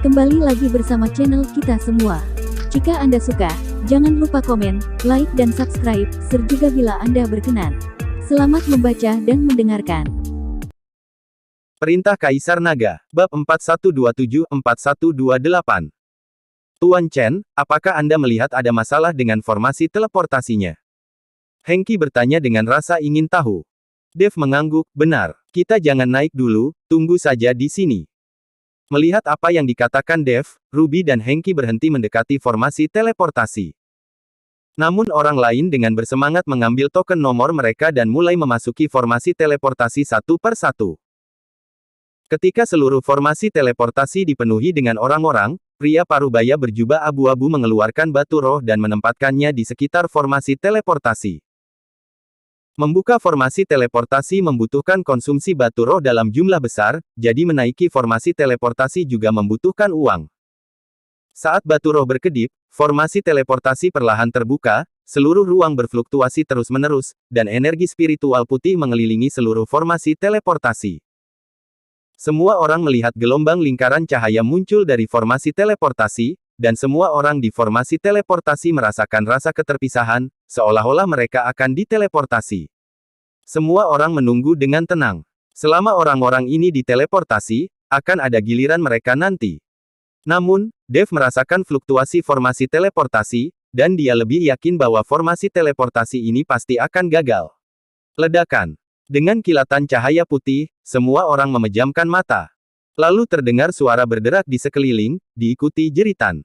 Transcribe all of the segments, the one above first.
Kembali lagi bersama channel kita semua. Jika Anda suka, jangan lupa komen, like dan subscribe, serta bila Anda berkenan. Selamat membaca dan mendengarkan. Perintah Kaisar Naga, Bab 4127-4128. Tuan Chen, apakah Anda melihat ada masalah dengan formasi teleportasinya? Hengqi bertanya dengan rasa ingin tahu. Dave mengangguk, benar, kita jangan naik dulu, tunggu saja di sini. Melihat apa yang dikatakan Dave, Ruby dan Hengqi berhenti mendekati formasi teleportasi. Namun orang lain dengan bersemangat mengambil token nomor mereka dan mulai memasuki formasi teleportasi satu per satu. Ketika seluruh formasi teleportasi dipenuhi dengan orang-orang, pria parubaya berjubah abu-abu mengeluarkan batu roh dan menempatkannya di sekitar formasi teleportasi. Membuka formasi teleportasi membutuhkan konsumsi batu roh dalam jumlah besar, jadi menaiki formasi teleportasi juga membutuhkan uang. Saat batu roh berkedip, formasi teleportasi perlahan terbuka, seluruh ruang berfluktuasi terus-menerus, dan energi spiritual putih mengelilingi seluruh formasi teleportasi. Semua orang melihat gelombang lingkaran cahaya muncul dari formasi teleportasi, dan semua orang di formasi teleportasi merasakan rasa keterpisahan, seolah-olah mereka akan diteleportasi. Semua orang menunggu dengan tenang. Selama orang-orang ini diteleportasi, akan ada giliran mereka nanti. Namun, Dave merasakan fluktuasi formasi teleportasi, dan dia lebih yakin bahwa formasi teleportasi ini pasti akan gagal. Ledakan. Dengan kilatan cahaya putih, semua orang memejamkan mata. Lalu terdengar suara berderak di sekeliling, diikuti jeritan.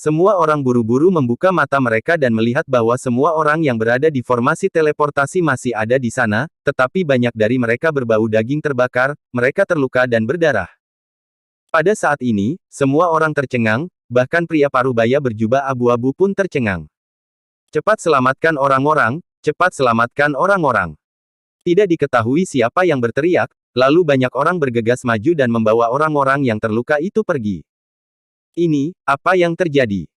Semua orang buru-buru membuka mata mereka dan melihat bahwa semua orang yang berada di formasi teleportasi masih ada di sana, tetapi banyak dari mereka berbau daging terbakar, mereka terluka dan berdarah. Pada saat ini, semua orang tercengang, bahkan pria parubaya berjubah abu-abu pun tercengang. Cepat selamatkan orang-orang, cepat selamatkan orang-orang. Tidak diketahui siapa yang berteriak, lalu banyak orang bergegas maju dan membawa orang-orang yang terluka itu pergi. Ini, apa yang terjadi?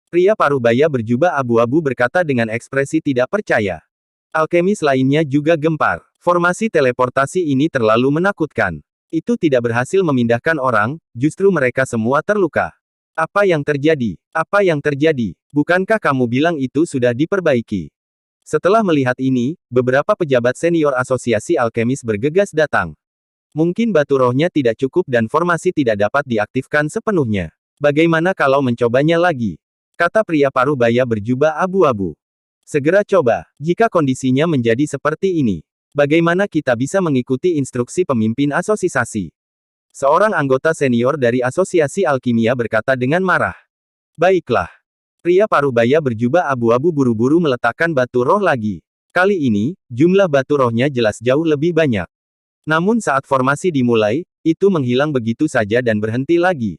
Pria parubaya berjubah abu-abu berkata dengan ekspresi tidak percaya. Alkemis lainnya juga gempar. Formasi teleportasi ini terlalu menakutkan. Itu tidak berhasil memindahkan orang, justru mereka semua terluka. Apa yang terjadi? Apa yang terjadi? Bukankah kamu bilang itu sudah diperbaiki? Setelah melihat ini, beberapa pejabat senior asosiasi alkemis bergegas datang. Mungkin batu rohnya tidak cukup dan formasi tidak dapat diaktifkan sepenuhnya. Bagaimana kalau mencobanya lagi? Kata pria parubaya berjubah abu-abu. Segera coba, jika kondisinya menjadi seperti ini. Bagaimana kita bisa mengikuti instruksi pemimpin asosiasi? Seorang anggota senior dari asosiasi alkimia berkata dengan marah. Baiklah. Pria parubaya berjubah abu-abu buru-buru meletakkan batu roh lagi. Kali ini, jumlah batu rohnya jelas jauh lebih banyak. Namun saat formasi dimulai, itu menghilang begitu saja dan berhenti lagi.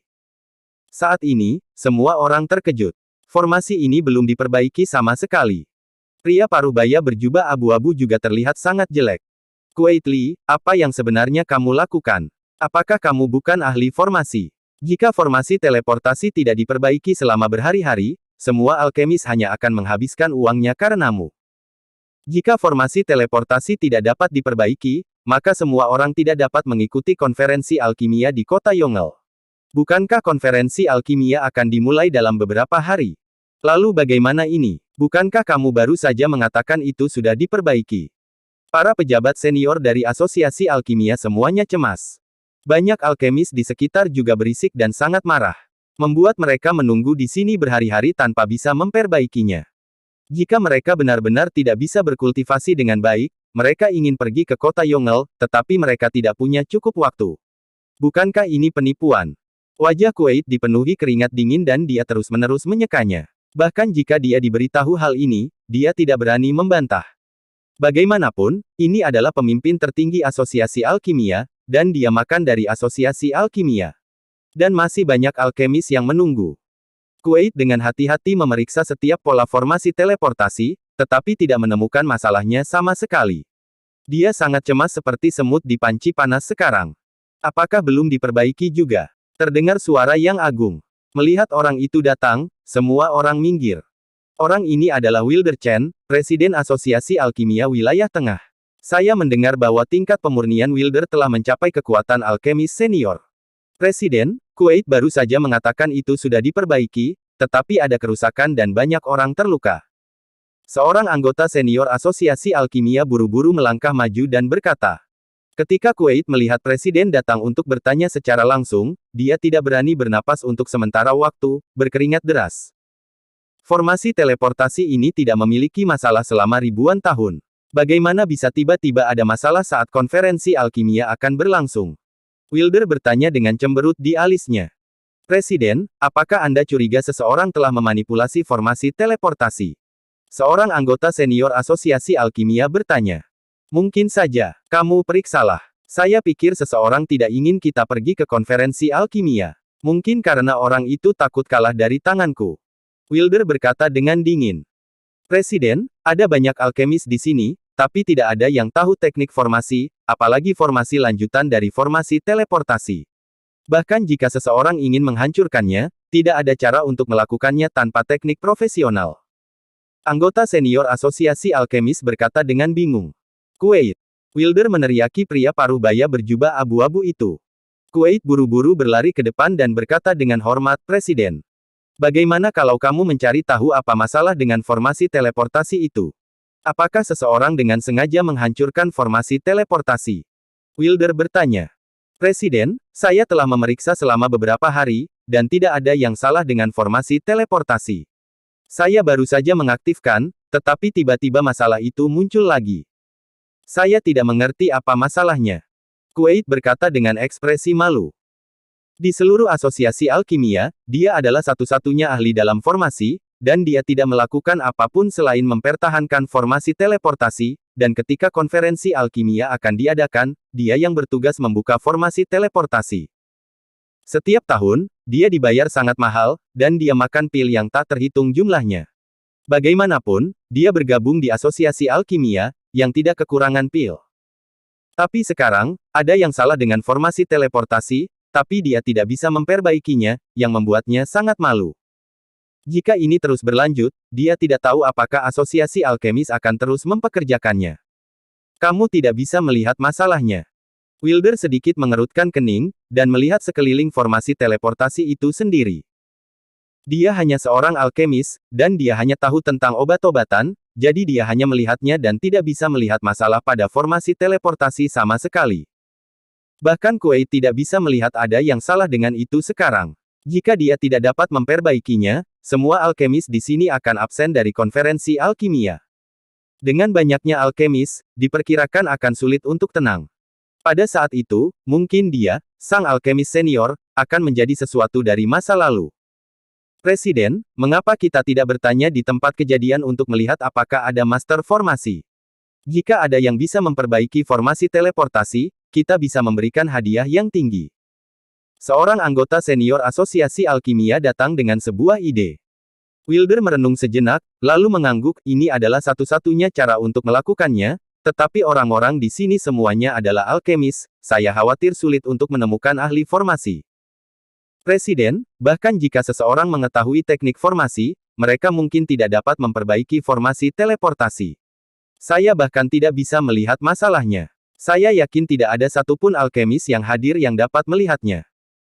Saat ini, semua orang terkejut. Formasi ini belum diperbaiki sama sekali. Pria parubaya berjubah abu-abu juga terlihat sangat jelek. Kuwait Li, apa yang sebenarnya kamu lakukan? Apakah kamu bukan ahli formasi? Jika formasi teleportasi tidak diperbaiki selama berhari-hari, semua alkemis hanya akan menghabiskan uangnya karenamu. Jika formasi teleportasi tidak dapat diperbaiki, maka semua orang tidak dapat mengikuti konferensi alkimia di kota Yongel. Bukankah konferensi alkimia akan dimulai dalam beberapa hari? Lalu bagaimana ini? Bukankah kamu baru saja mengatakan itu sudah diperbaiki? Para pejabat senior dari asosiasi alkimia semuanya cemas. Banyak alkemis di sekitar juga berisik dan sangat marah. Membuat mereka menunggu di sini berhari-hari tanpa bisa memperbaikinya. Jika mereka benar-benar tidak bisa berkultivasi dengan baik, mereka ingin pergi ke kota Yongel, tetapi mereka tidak punya cukup waktu. Bukankah ini penipuan? Wajah Kuwait dipenuhi keringat dingin dan dia terus-menerus menyekanya. Bahkan jika dia diberitahu hal ini, dia tidak berani membantah. Bagaimanapun, ini adalah pemimpin tertinggi asosiasi alkimia, dan dia makan dari asosiasi alkimia. Dan masih banyak alkemis yang menunggu. Kuwait dengan hati-hati memeriksa setiap pola formasi teleportasi, tetapi tidak menemukan masalahnya sama sekali. Dia sangat cemas seperti semut di panci panas sekarang. Apakah belum diperbaiki juga? Terdengar suara yang agung. Melihat orang itu datang, semua orang minggir. Orang ini adalah Wilder Chen, Presiden Asosiasi Alkimia Wilayah Tengah. Saya mendengar bahwa tingkat pemurnian Wilder telah mencapai kekuatan alkemis senior. Presiden, Kuwait baru saja mengatakan itu sudah diperbaiki, tetapi ada kerusakan dan banyak orang terluka. Seorang anggota senior Asosiasi Alkimia buru-buru melangkah maju dan berkata, ketika Kuwait melihat Presiden datang untuk bertanya secara langsung, dia tidak berani bernapas untuk sementara waktu, berkeringat deras. Formasi teleportasi ini tidak memiliki masalah selama ribuan tahun. Bagaimana bisa tiba-tiba ada masalah saat konferensi alkimia akan berlangsung? Wilder bertanya dengan cemberut di alisnya. Presiden, apakah Anda curiga seseorang telah memanipulasi formasi teleportasi? Seorang anggota senior Asosiasi Alkimia bertanya. Mungkin saja, kamu periksalah. Saya pikir seseorang tidak ingin kita pergi ke konferensi alkimia. Mungkin karena orang itu takut kalah dari tanganku. Wilder berkata dengan dingin. Presiden, ada banyak alkemis di sini, tapi tidak ada yang tahu teknik formasi, apalagi formasi lanjutan dari formasi teleportasi. Bahkan jika seseorang ingin menghancurkannya, tidak ada cara untuk melakukannya tanpa teknik profesional. Anggota senior Asosiasi Alkemis berkata dengan bingung. Kuwait. Wilder meneriaki pria paruh baya berjubah abu-abu itu. Kuwait buru-buru berlari ke depan dan berkata dengan hormat, Presiden. Bagaimana kalau kamu mencari tahu apa masalah dengan formasi teleportasi itu? Apakah seseorang dengan sengaja menghancurkan formasi teleportasi? Wilder bertanya. Presiden, saya telah memeriksa selama beberapa hari, dan tidak ada yang salah dengan formasi teleportasi. Saya baru saja mengaktifkan, tetapi tiba-tiba masalah itu muncul lagi. Saya tidak mengerti apa masalahnya. Kuwait berkata dengan ekspresi malu. Di seluruh asosiasi alkimia, dia adalah satu-satunya ahli dalam formasi, dan dia tidak melakukan apapun selain mempertahankan formasi teleportasi, dan ketika konferensi alkimia akan diadakan, dia yang bertugas membuka formasi teleportasi. Setiap tahun, dia dibayar sangat mahal, dan dia makan pil yang tak terhitung jumlahnya. Bagaimanapun, dia bergabung di asosiasi alkimia, yang tidak kekurangan pil. Tapi sekarang, ada yang salah dengan formasi teleportasi, tapi dia tidak bisa memperbaikinya, yang membuatnya sangat malu. Jika ini terus berlanjut, dia tidak tahu apakah asosiasi alkemis akan terus mempekerjakannya. Kamu tidak bisa melihat masalahnya. Wilder sedikit mengerutkan kening, dan melihat sekeliling formasi teleportasi itu sendiri. Dia hanya seorang alkemis, dan dia hanya tahu tentang obat-obatan, jadi dia hanya melihatnya dan tidak bisa melihat masalah pada formasi teleportasi sama sekali. Bahkan Kuwait tidak bisa melihat ada yang salah dengan itu sekarang. Jika dia tidak dapat memperbaikinya, semua alkemis di sini akan absen dari konferensi alkimia. Dengan banyaknya alkemis, diperkirakan akan sulit untuk tenang. Pada saat itu, mungkin dia, sang alkemis senior, akan menjadi sesuatu dari masa lalu. Presiden, mengapa kita tidak bertanya di tempat kejadian untuk melihat apakah ada master formasi? Jika ada yang bisa memperbaiki formasi teleportasi, kita bisa memberikan hadiah yang tinggi. Seorang anggota senior Asosiasi Alkimia datang dengan sebuah ide. Wilder merenung sejenak, lalu mengangguk, ini adalah satu-satunya cara untuk melakukannya, tetapi orang-orang di sini semuanya adalah alkemis, saya khawatir sulit untuk menemukan ahli formasi. Presiden, bahkan jika seseorang mengetahui teknik formasi, mereka mungkin tidak dapat memperbaiki formasi teleportasi. Saya bahkan tidak bisa melihat masalahnya. Saya yakin tidak ada satupun alkemis yang hadir yang dapat melihatnya.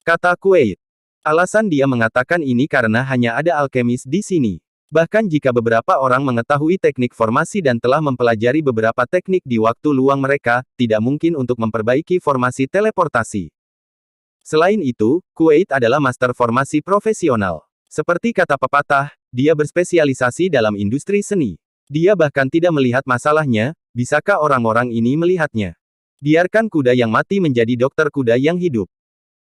Kata Kuwait. Alasan dia mengatakan ini karena hanya ada alkemis di sini. Bahkan jika beberapa orang mengetahui teknik formasi dan telah mempelajari beberapa teknik di waktu luang mereka, tidak mungkin untuk memperbaiki formasi teleportasi. Selain itu, Kuwait adalah master formasi profesional. Seperti kata pepatah, dia berspesialisasi dalam industri seni. Dia bahkan tidak melihat masalahnya, bisakah orang-orang ini melihatnya? Biarkan kuda yang mati menjadi dokter kuda yang hidup.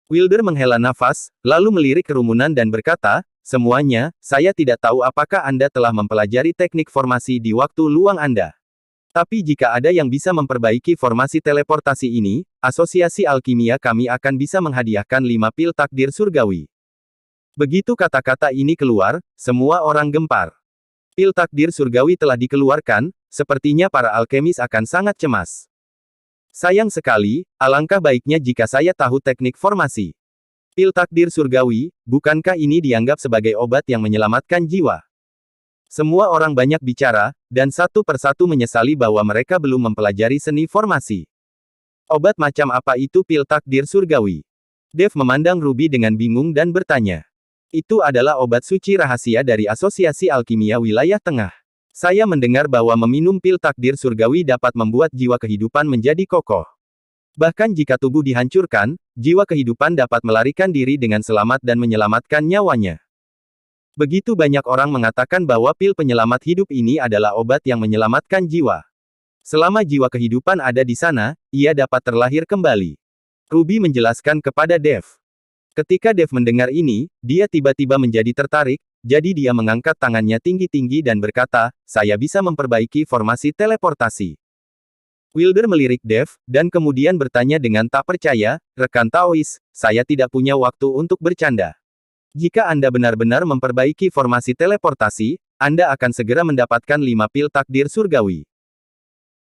Wilder menghela nafas, lalu melirik kerumunan dan berkata, semuanya, saya tidak tahu apakah Anda telah mempelajari teknik formasi di waktu luang Anda. Tapi jika ada yang bisa memperbaiki formasi teleportasi ini, Asosiasi Alkimia kami akan bisa menghadiahkan 5 pil takdir surgawi. Begitu kata-kata ini keluar, semua orang gempar. Pil takdir surgawi telah dikeluarkan, sepertinya para alkemis akan sangat cemas. Sayang sekali, alangkah baiknya jika saya tahu teknik formasi. Pil takdir surgawi, bukankah ini dianggap sebagai obat yang menyelamatkan jiwa? Semua orang banyak bicara, dan satu persatu menyesali bahwa mereka belum mempelajari seni formasi. Obat macam apa itu pil takdir surgawi? Dev memandang Ruby dengan bingung dan bertanya. Itu adalah obat suci rahasia dari Asosiasi Alkimia Wilayah Tengah. Saya mendengar bahwa meminum pil takdir surgawi dapat membuat jiwa kehidupan menjadi kokoh. Bahkan jika tubuh dihancurkan, jiwa kehidupan dapat melarikan diri dengan selamat dan menyelamatkan nyawanya. Begitu banyak orang mengatakan bahwa pil penyelamat hidup ini adalah obat yang menyelamatkan jiwa. Selama jiwa kehidupan ada di sana, ia dapat terlahir kembali. Ruby menjelaskan kepada Dev. Ketika Dev mendengar ini, dia tiba-tiba menjadi tertarik, jadi dia mengangkat tangannya tinggi-tinggi dan berkata, saya bisa memperbaiki formasi teleportasi. Wilder melirik Dev, dan kemudian bertanya dengan tak percaya, rekan Taois, saya tidak punya waktu untuk bercanda. Jika Anda benar-benar memperbaiki formasi teleportasi, Anda akan segera mendapatkan 5 pil takdir surgawi.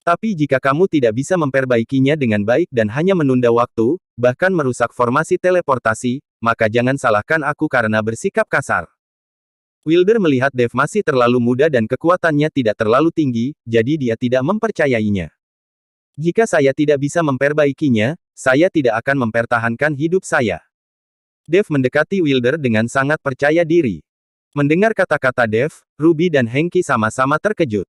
Tapi jika kamu tidak bisa memperbaikinya dengan baik dan hanya menunda waktu, bahkan merusak formasi teleportasi, maka jangan salahkan aku karena bersikap kasar. Wilder melihat Dev masih terlalu muda dan kekuatannya tidak terlalu tinggi, jadi dia tidak mempercayainya. Jika saya tidak bisa memperbaikinya, saya tidak akan mempertahankan hidup saya. Dev mendekati Wilder dengan sangat percaya diri. Mendengar kata-kata Dev, Ruby dan Hengki sama-sama terkejut.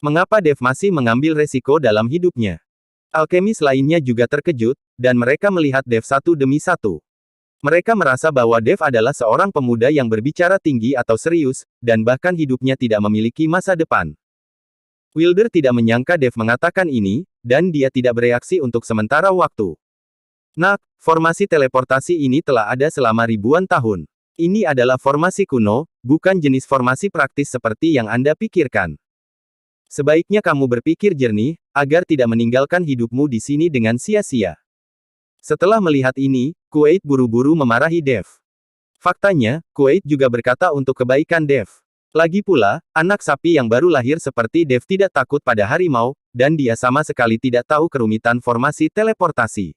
Mengapa Dev masih mengambil resiko dalam hidupnya? Alkemis lainnya juga terkejut, dan mereka melihat Dev satu demi satu. Mereka merasa bahwa Dev adalah seorang pemuda yang berbicara tinggi atau serius, dan bahkan hidupnya tidak memiliki masa depan. Wilder tidak menyangka Dev mengatakan ini, dan dia tidak bereaksi untuk sementara waktu. Nak, formasi teleportasi ini telah ada selama ribuan tahun. Ini adalah formasi kuno, bukan jenis formasi praktis seperti yang Anda pikirkan. Sebaiknya kamu berpikir jernih, agar tidak meninggalkan hidupmu di sini dengan sia-sia. Setelah melihat ini, Kuwait buru-buru memarahi Dev. Faktanya, Kuwait juga berkata untuk kebaikan Dev. Lagi pula, anak sapi yang baru lahir seperti Dev tidak takut pada harimau, dan dia sama sekali tidak tahu kerumitan formasi teleportasi.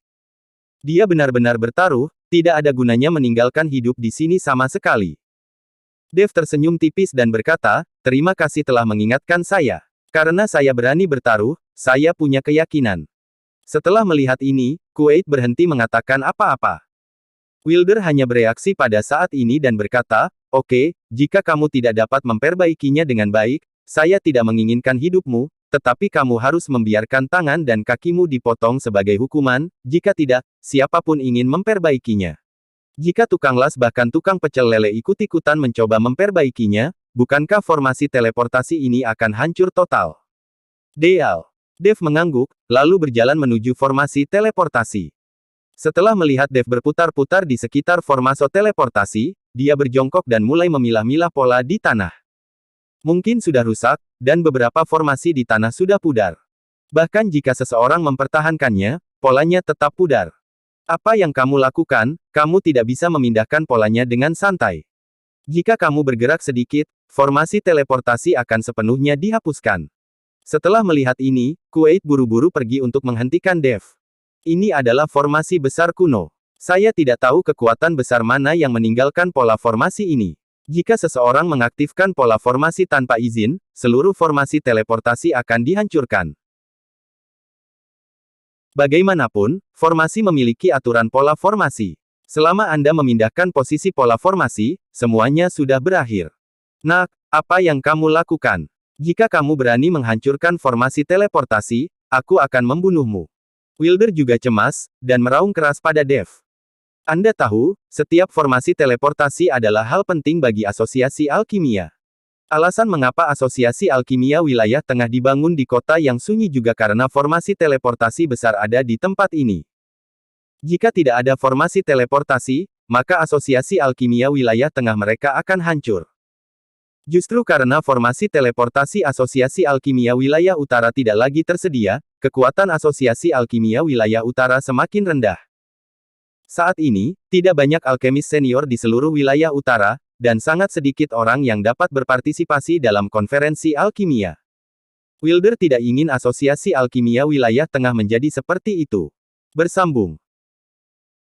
Dia benar-benar bertaruh, tidak ada gunanya meninggalkan hidup di sini sama sekali. Dev tersenyum tipis dan berkata, terima kasih telah mengingatkan saya. Karena saya berani bertaruh, saya punya keyakinan. Setelah melihat ini, Kuwait berhenti mengatakan apa-apa. Wilder hanya bereaksi pada saat ini dan berkata, oke, jika kamu tidak dapat memperbaikinya dengan baik, saya tidak menginginkan hidupmu, tetapi kamu harus membiarkan tangan dan kakimu dipotong sebagai hukuman, jika tidak, siapapun ingin memperbaikinya. Jika tukang las bahkan tukang pecel lele ikut-ikutan mencoba memperbaikinya, bukankah formasi teleportasi ini akan hancur total? Deal. Dev mengangguk, lalu berjalan menuju formasi teleportasi. Setelah melihat Dev berputar-putar di sekitar formasi teleportasi, dia berjongkok dan mulai memilah-milah pola di tanah. Mungkin sudah rusak, dan beberapa formasi di tanah sudah pudar. Bahkan jika seseorang mempertahankannya, polanya tetap pudar. Apa yang kamu lakukan, kamu tidak bisa memindahkan polanya dengan santai. Jika kamu bergerak sedikit, formasi teleportasi akan sepenuhnya dihapuskan. Setelah melihat ini, Kuwait buru-buru pergi untuk menghentikan Dev. Ini adalah formasi besar kuno. Saya tidak tahu kekuatan besar mana yang meninggalkan pola formasi ini. Jika seseorang mengaktifkan pola formasi tanpa izin, seluruh formasi teleportasi akan dihancurkan. Bagaimanapun, formasi memiliki aturan pola formasi. Selama Anda memindahkan posisi pola formasi, semuanya sudah berakhir. Nak, apa yang kamu lakukan? Jika kamu berani menghancurkan formasi teleportasi, aku akan membunuhmu. Wilder juga cemas, dan meraung keras pada Dev. Anda tahu, setiap formasi teleportasi adalah hal penting bagi Asosiasi Alkimia. Alasan mengapa Asosiasi Alkimia Wilayah Tengah dibangun di kota yang sunyi juga karena formasi teleportasi besar ada di tempat ini. Jika tidak ada formasi teleportasi, maka Asosiasi Alkimia Wilayah Tengah mereka akan hancur. Justru karena formasi teleportasi Asosiasi Alkimia Wilayah Utara tidak lagi tersedia, kekuatan Asosiasi Alkimia Wilayah Utara semakin rendah. Saat ini, tidak banyak alkemis senior di seluruh wilayah utara, dan sangat sedikit orang yang dapat berpartisipasi dalam konferensi alkimia. Wilder tidak ingin Asosiasi Alkimia Wilayah Tengah menjadi seperti itu. Bersambung.